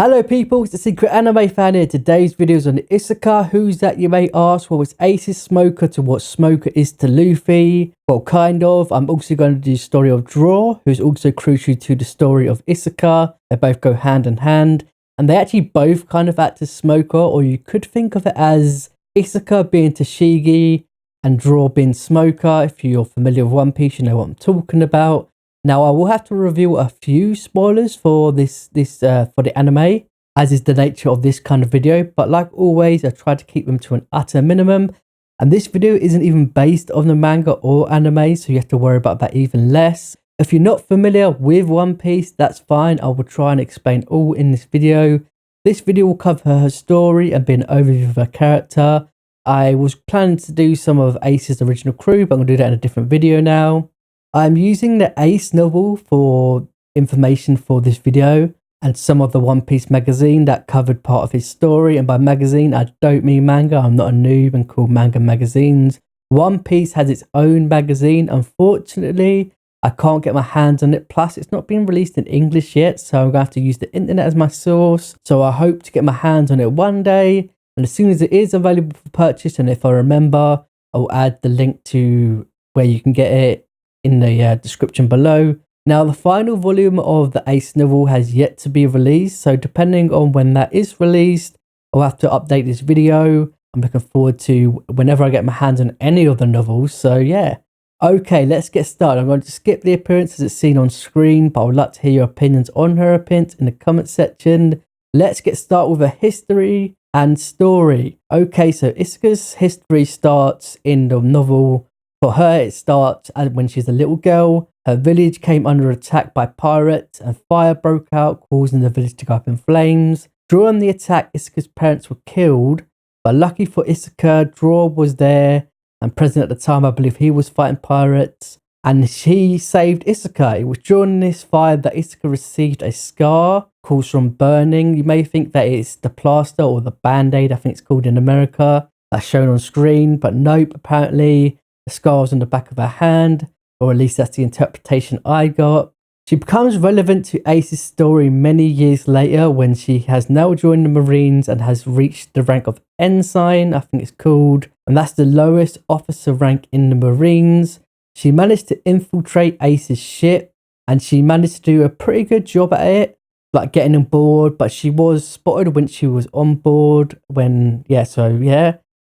Hello people, it's the Secret Anime Fan here. Today's video is on Isuka. Who's that, you may ask? Well, it's Ace's Smoker to what Smoker is to Luffy. Well, kind of. I'm also going to do the story of Draw, who's also crucial to the story of Isuka. They both go hand in hand. And they actually both kind of act as Smoker, or you could think of it as Isuka being Tashigi and Draw being Smoker. If you're familiar with One Piece, you know what I'm talking about. Now, I will have to reveal a few spoilers for for the anime, as is the nature of this kind of video. But like always, I try to keep them to an utter minimum. And this video isn't even based on the manga or anime, so you have to worry about that even less. If you're not familiar with One Piece, that's fine. I will try and explain all in this video. This video will cover her story and be an overview of her character. I was planning to do some of Ace's original crew, but I'm going to do that in a different video now. I'm using the Ace novel for information for this video and some of the One Piece magazine that covered part of his story. And by magazine, I don't mean manga. I'm not a noob and call manga magazines. One Piece has its own magazine. Unfortunately, I can't get my hands on it. Plus, it's not been released in English yet, so I'm going to have to use the internet as my source. So I hope to get my hands on it one day. And as soon as it is available for purchase, and if I remember, I'll add the link to where you can get it in the description below. Now, the final volume of the Ace novel has yet to be released, so depending on when that is released, I'll have to update this video. I'm looking forward to whenever I get my hands on any of the novels, so yeah. Okay, let's get started. I'm going to skip the appearance as it's seen on screen, but I would like to hear your opinions on her appearance in the comment section. Let's get started with her history and story. Okay, so Isuka's history starts in the novel. For her, it starts when she's a little girl. Her village came under attack by pirates and fire broke out, causing the village to go up in flames. During the attack, Isuka's parents were killed, but lucky for Isuka, Draw was there and present at the time. I believe he was fighting pirates and she saved Isuka. It was during this fire that Isuka received a scar caused from burning. You may think that it's the plaster or the band-aid, I think it's called in America, that's shown on screen, but nope, apparently the scars on the back of her hand, or at least that's the interpretation I got. She becomes relevant to Ace's story many years later when she has now joined the Marines and has reached the rank of Ensign, I think it's called, and that's the lowest officer rank in the Marines. She managed to infiltrate Ace's ship and she managed to do a pretty good job at it, like getting on board, but she was spotted when she was on board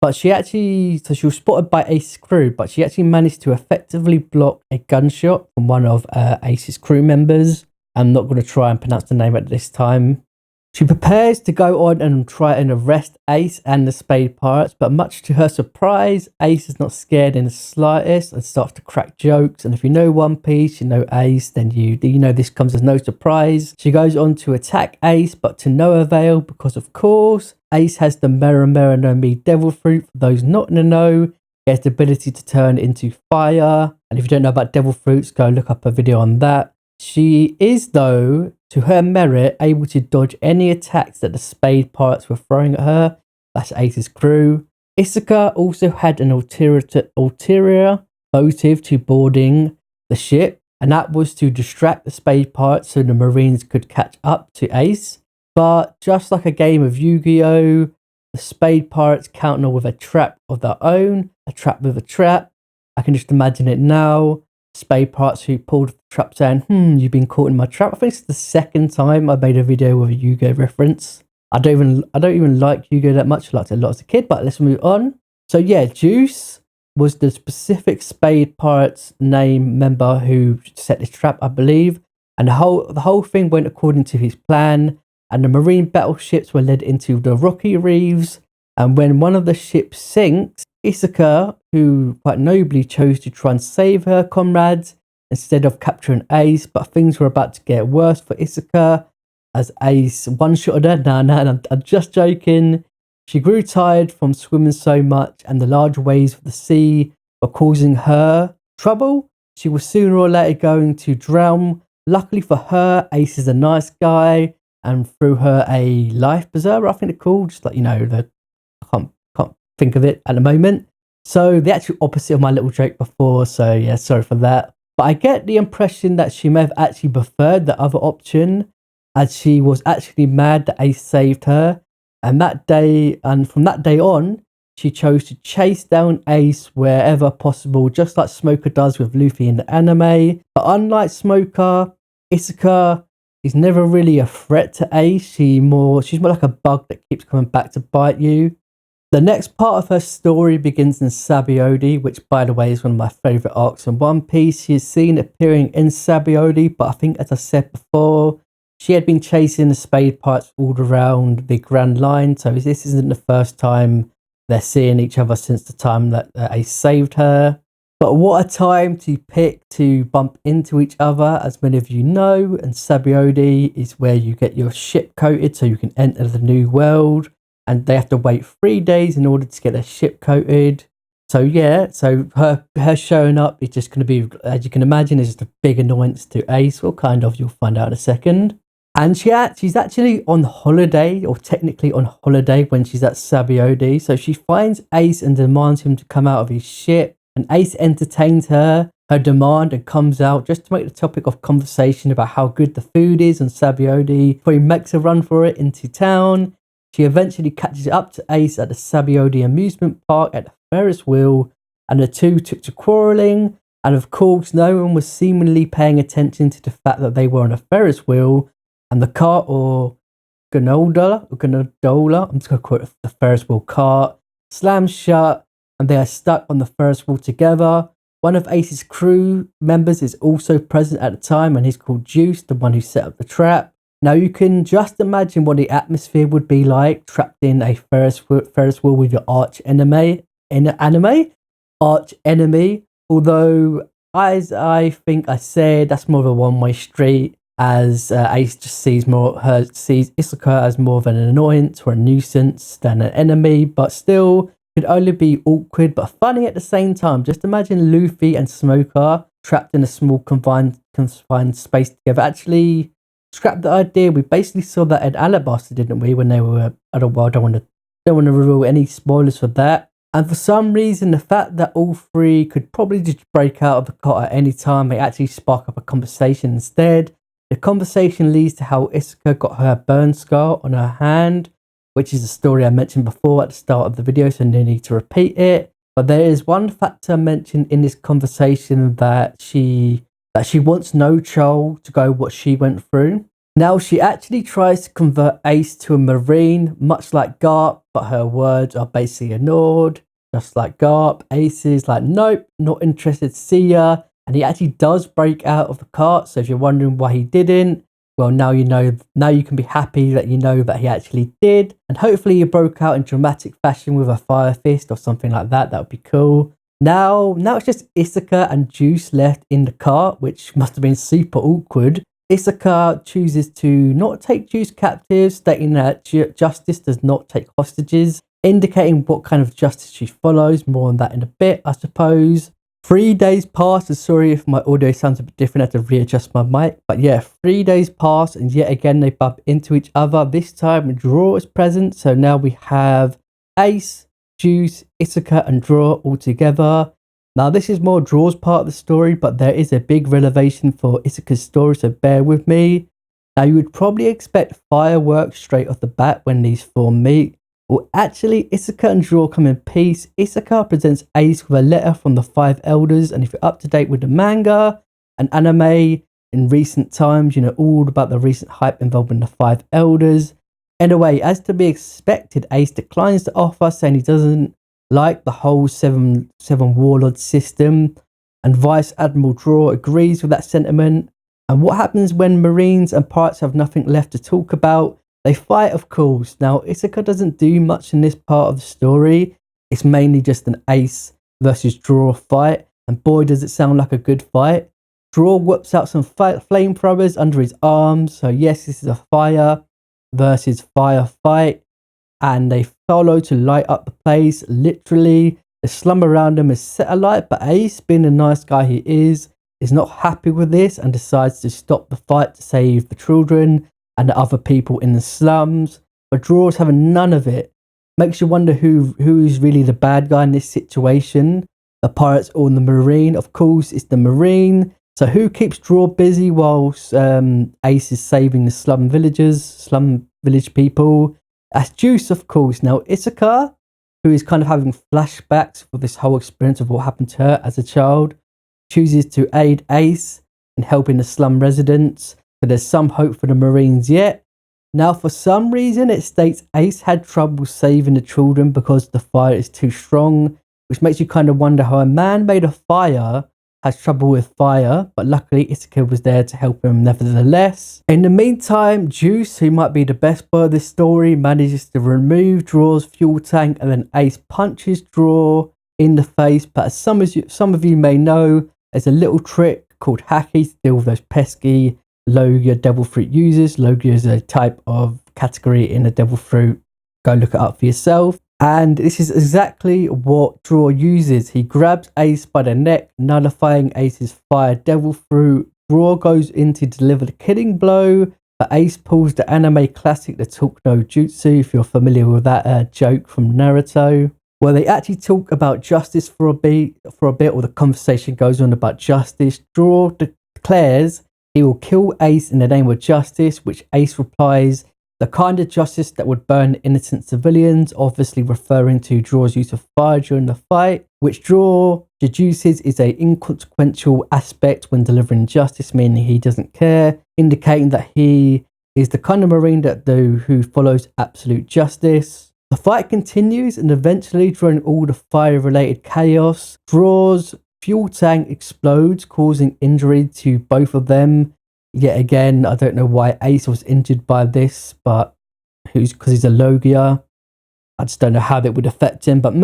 But she was spotted by Ace's crew, but she actually managed to effectively block a gunshot from one of Ace's crew members. I'm not going to try and pronounce the name at this time. She prepares to go on and try and arrest Ace and the Spade Pirates, but much to her surprise, Ace is not scared in the slightest and starts to crack jokes. And if you know One Piece, you know Ace, then you know this comes as no surprise. She goes on to attack Ace, but to no avail because, of course, Ace has the Mera no Mi Devil Fruit. For those not in the know, he has the ability to turn into fire. And if you don't know about Devil Fruits, go look up a video on that. She is, though, to her merit, able to dodge any attacks that the Spade Pirates were throwing at her. That's Ace's crew. Isuka also had an ulterior motive to boarding the ship, and that was to distract the Spade Pirates so the Marines could catch up to Ace. But just like a game of Yu-Gi-Oh!, the Spade Pirates counter with a trap of their own, a trap with a trap. I can just imagine it now. Spade Pirates who pulled the trap saying, you've been caught in my trap. I think it's the second time I made a video with a Yu-Gi-Oh! Reference. I don't even like Yu-Gi-Oh! That much. I liked it a lot as a kid, but let's move on. So yeah, JUTSU was the specific Spade Pirates name member who set this trap, I believe. And the whole thing went according to his plan. And the Marine battleships were led into the rocky reefs. And when one of the ships sinks, Isuka, who quite nobly chose to try and save her comrades instead of capturing Ace, but things were about to get worse for Isuka as Ace one-shotted her. I'm just joking. She grew tired from swimming so much and the large waves of the sea were causing her trouble. She was sooner or later going to drown. Luckily for her, Ace is a nice guy and threw her a life preserver, I think they're called, just like, I can't think of it at the moment. So the actual opposite of my little joke before, so yeah, sorry for that. But I get the impression that she may have actually preferred the other option as she was actually mad that Ace saved her. And from that day on, she chose to chase down Ace wherever possible, just like Smoker does with Luffy in the anime. But unlike Smoker, Isuka is never really a threat to Ace. She's more like a bug that keeps coming back to bite you. The next part of her story begins in Sabaody, which, by the way, is one of my favourite arcs in One Piece. She is seen appearing in Sabaody, but I think, as I said before, she had been chasing the Spade Pirates all around the Grand Line, so this isn't the first time they're seeing each other since the time that Ace saved her. But what a time to pick to bump into each other, as many of you know, and Sabaody is where you get your ship coated so you can enter the new world. And they have to wait 3 days in order to get their ship coated. So yeah, so her showing up is just going to be, as you can imagine, is just a big annoyance to Ace, or kind of, you'll find out in a second. And she's actually on holiday, or technically on holiday, when she's at Sabaody. So she finds Ace and demands him to come out of his ship. And Ace entertains her demand and comes out just to make the topic of conversation about how good the food is on Sabaody before he makes a run for it into town. She eventually catches up to Ace at the Sabaody amusement park at the Ferris wheel, and the two took to quarrelling. And of course, no one was seemingly paying attention to the fact that they were on a Ferris wheel, and the cart, or gondola, I'm just going to quote the Ferris wheel cart, slams shut, and they are stuck on the Ferris wheel together. One of Ace's crew members is also present at the time, and he's called JUTSU, the one who set up the trap. Now, you can just imagine what the atmosphere would be like trapped in a Ferris wheel with your arch enemy. Although, as I think I said, that's more of a one-way street, as Ace just sees Isuka as more of an annoyance or a nuisance than an enemy, but still could only be awkward but funny at the same time. Just imagine Luffy and Smoker trapped in a small confined space together. Actually, scrap the idea. We basically saw that in Alabasta, didn't we? When they were, I don't want to reveal any spoilers for that. And for some reason, the fact that all three could probably just break out of the cot at any time, they actually spark up a conversation instead. The conversation leads to how Isuka got her burn scar on her hand, which is a story I mentioned before at the start of the video, so no need to repeat it. But there is one factor mentioned in this conversation that she wants no troll to go what she went through. Now, she actually tries to convert Ace to a Marine, much like Garp, but her words are basically ignored. Just like Garp, Ace is like, nope, not interested, see ya. And he actually does break out of the cart, so if you're wondering why he didn't, well, now you know. Now you can be happy that you know that he actually did. And hopefully he broke out in dramatic fashion with a fire fist or something like that. That would be cool. Now it's just Isuka and JUTSU left in the cart, which must have been super awkward. Isuka chooses to not take JUTSU captive, stating that justice does not take hostages, indicating what kind of justice she follows. More on that in a bit, I suppose. 3 days pass, and sorry if my audio sounds a bit different, I have to readjust my mic. But yeah, 3 days pass, and yet again they bump into each other. This time Draw is present, so now we have Ace, JUTSU, Isuka and Draw all together. Now, this is more Draw's part of the story, but there is a big revelation for Isuka's story, so bear with me. Now, you would probably expect fireworks straight off the bat when these four meet. Well, actually, Isuka and Draw come in peace. Isuka presents Ace with a letter from the 5 elders, and if you're up to date with the manga and anime in recent times, you know all about the recent hype involving the 5 elders. Anyway, as to be expected, Ace declines the offer, saying he doesn't like the whole seven warlord system, and Vice Admiral Draw agrees with that sentiment. And what happens when Marines and pirates have nothing left to talk about? They fight, of course. Now, Isuka doesn't do much in this part of the story. It's mainly just an Ace versus Draw fight, and boy does it sound like a good fight. Draw whips out some flamethrowers under his arms, so yes, this is a fire versus fire fight, and they follow to light up the place. Literally, the slum around them is set alight, but Ace, being the nice guy he is not happy with this and decides to stop the fight to save the children and the other people in the slums. But Draw's having none of it. Makes you wonder who is really the bad guy in this situation, the pirates or the Marine. Of course, it's the Marine. So who keeps Draw busy whilst Ace is saving the slum village people? That's JUTSU, of course. Now Isuka, who is kind of having flashbacks for this whole experience of what happened to her as a child, chooses to aid Ace in helping the slum residents. So there's some hope for the Marines yet. Now, for some reason, it states Ace had trouble saving the children because the fire is too strong, which makes you kind of wonder how a man made of fire has trouble with fire, but luckily Isuka was there to help him nevertheless. In the meantime, JUTSU, who might be the best part of this story, manages to remove Draw's fuel tank, and then Ace punches Draw in the face. But as some of you may know, there's a little trick called Haki to deal with those pesky Logia devil fruit users. Logia is a type of category in the devil fruit. Go look it up for yourself. And this is exactly what Draw uses. He grabs Ace by the neck, nullifying Ace's fire devil fruit. Draw goes in to deliver the killing blow, but Ace pulls the anime classic, the talk no jutsu, if you're familiar with that joke from Naruto, where they actually talk about justice for a bit, or the conversation goes on about justice. Draw declares he will kill Ace in the name of justice, which Ace replies, the kind of justice that would burn innocent civilians, obviously referring to Draw's use of fire during the fight, which Draw deduces is an inconsequential aspect when delivering justice, meaning he doesn't care, indicating that he is the kind of Marine who follows absolute justice. The fight continues, and eventually, during all the fire-related chaos, Draw's fuel tank explodes, causing injury to both of them. Yet again, I don't know why Ace was injured by this, but because he's a Logia. I just don't know how that would affect him. But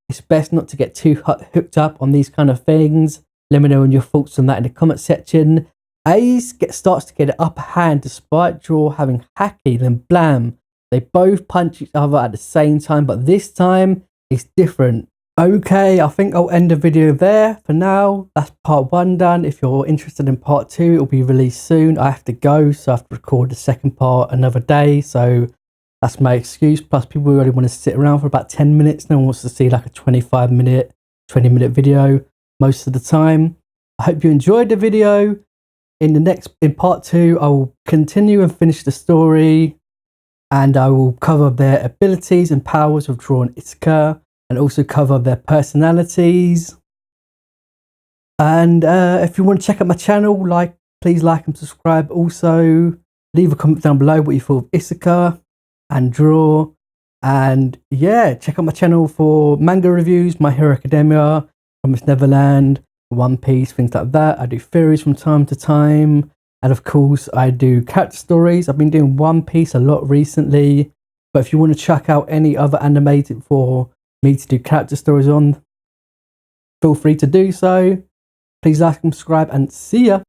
it's best not to get too hooked up on these kind of things. Let me know your thoughts on that in the comment section. Ace starts to get an upper hand despite Draw having Haki, then blam. They both punch each other at the same time, but this time it's different. Okay, I think I'll end the video there for now. That's part 1 done. If you're interested in part 2, it'll be released soon. I have to go, so I have to record the second part another day. So that's my excuse. Plus, people really want to sit around for about 10 minutes. No one wants to see like a 25-minute, 20-minute video most of the time. I hope you enjoyed the video. In part 2, I will continue and finish the story, and I will cover their abilities and powers of Draw and Isuka, and also cover their personalities. And if you want to check out my channel, please like and subscribe. Also, leave a comment down below what you thought of Isuka and Draw. And yeah, check out my channel for manga reviews, My Hero Academia, Promised Neverland, One Piece, things like that. I do theories from time to time. And of course, I do character stories. I've been doing One Piece a lot recently. But if you want to check out any other animated for me to do character stories on, feel free to do so. Please like and subscribe, and see ya.